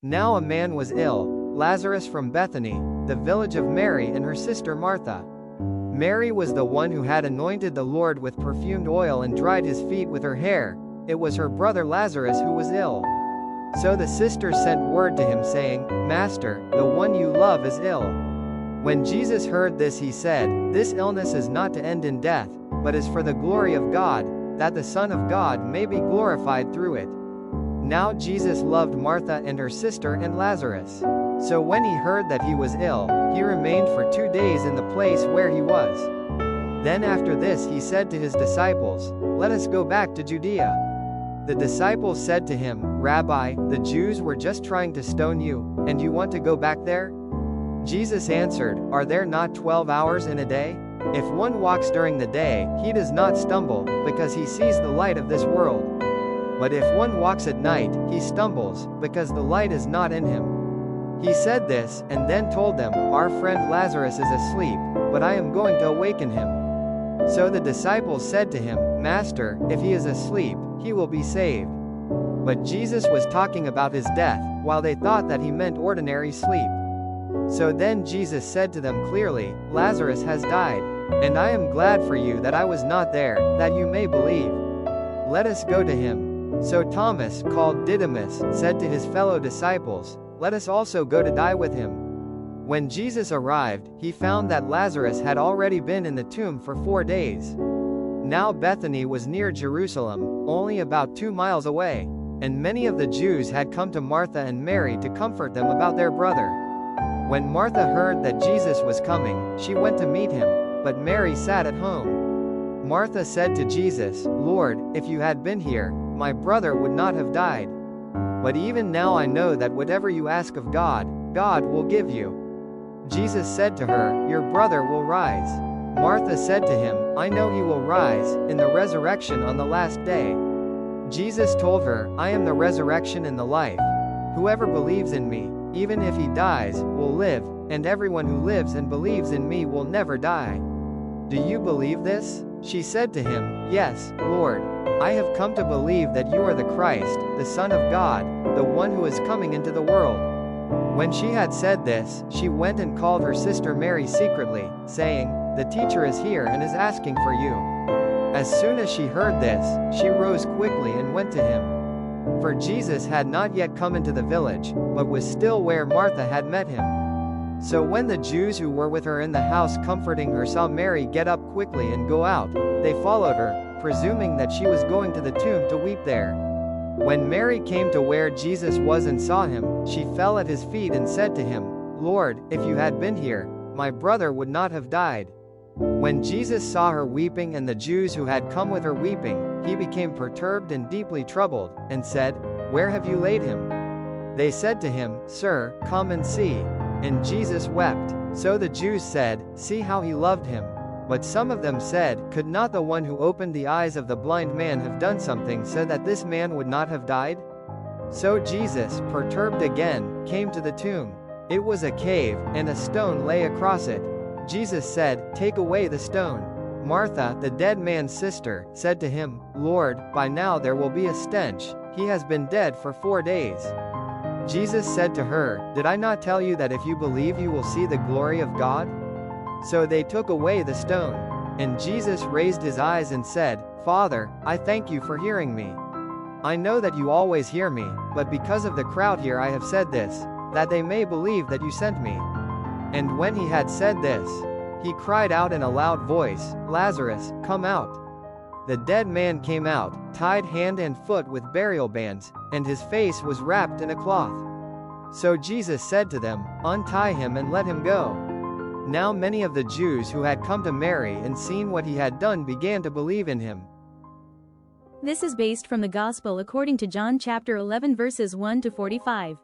Now a man was ill, Lazarus from Bethany, the village of Mary and her sister Martha. Mary was the one who had anointed the Lord with perfumed oil and dried his feet with her hair. It was her brother Lazarus who was ill. So the sisters sent word to him saying, "Master, the one you love is ill." When Jesus heard this, he said, "This illness is not to end in death, but is for the glory of God, that the Son of God may be glorified through it." Now Jesus loved Martha and her sister and Lazarus. So when he heard that he was ill, he remained for 2 days in the place where he was. Then after this he said to his disciples, "Let us go back to Judea." The disciples said to him, "Rabbi, the Jews were just trying to stone you, and you want to go back there?" Jesus answered, "Are there not 12 hours in a day? If one walks during the day, he does not stumble, because he sees the light of this world. But if one walks at night, he stumbles, because the light is not in him." He said this, and then told them, "Our friend Lazarus is asleep, but I am going to awaken him." So the disciples said to him, "Master, if he is asleep, he will be saved." But Jesus was talking about his death, while they thought that he meant ordinary sleep. So then Jesus said to them clearly, "Lazarus has died, and I am glad for you that I was not there, that you may believe. Let us go to him." So Thomas, called Didymus, said to his fellow disciples, "Let us also go to die with him." When Jesus arrived, he found that Lazarus had already been in the tomb for 4 days. Now Bethany was near Jerusalem, only about 2 miles away, and many of the Jews had come to Martha and Mary to comfort them about their brother. When Martha heard that Jesus was coming, she went to meet him, but Mary sat at home. Martha said to Jesus, "Lord, if you had been here, my brother would not have died. But even now I know that whatever you ask of God, God will give you." Jesus said to her, "Your brother will rise." Martha said to him, "I know he will rise, in the resurrection on the last day." Jesus told her, "I am the resurrection and the life. Whoever believes in me, even if he dies, will live, and everyone who lives and believes in me will never die. Do you believe this?" She said to him, "Yes, Lord. I have come to believe that you are the Christ, the Son of God, the one who is coming into the world." When she had said this, she went and called her sister Mary secretly, saying, "The teacher is here and is asking for you." As soon as she heard this, she rose quickly and went to him. For Jesus had not yet come into the village, but was still where Martha had met him. So when the Jews who were with her in the house comforting her saw Mary get up quickly and go out, they followed her, presuming that she was going to the tomb to weep there. When Mary came to where Jesus was and saw him, she fell at his feet and said to him, "Lord, if you had been here, my brother would not have died." When Jesus saw her weeping and the Jews who had come with her weeping, he became perturbed and deeply troubled, and said, "Where have you laid him?" They said to him, "Sir, come and see." And Jesus wept. So the Jews said, "See how he loved him." But some of them said, "Could not the one who opened the eyes of the blind man have done something so that this man would not have died?" So Jesus, perturbed again, came to the tomb. It was a cave, and a stone lay across it. Jesus said, "Take away the stone." Martha, the dead man's sister, said to him, "Lord, by now there will be a stench. He has been dead for 4 days." Jesus said to her, "Did I not tell you that if you believe you will see the glory of God?" So they took away the stone. And Jesus raised his eyes and said, "Father, I thank you for hearing me. I know that you always hear me, but because of the crowd here I have said this, that they may believe that you sent me." And when he had said this, he cried out in a loud voice, "Lazarus, come out." The dead man came out, tied hand and foot with burial bands, and his face was wrapped in a cloth. So Jesus said to them, "Untie him and let him go." Now many of the Jews who had come to Mary and seen what he had done began to believe in him. This is based from the Gospel according to John chapter 11 verses 1 to 45.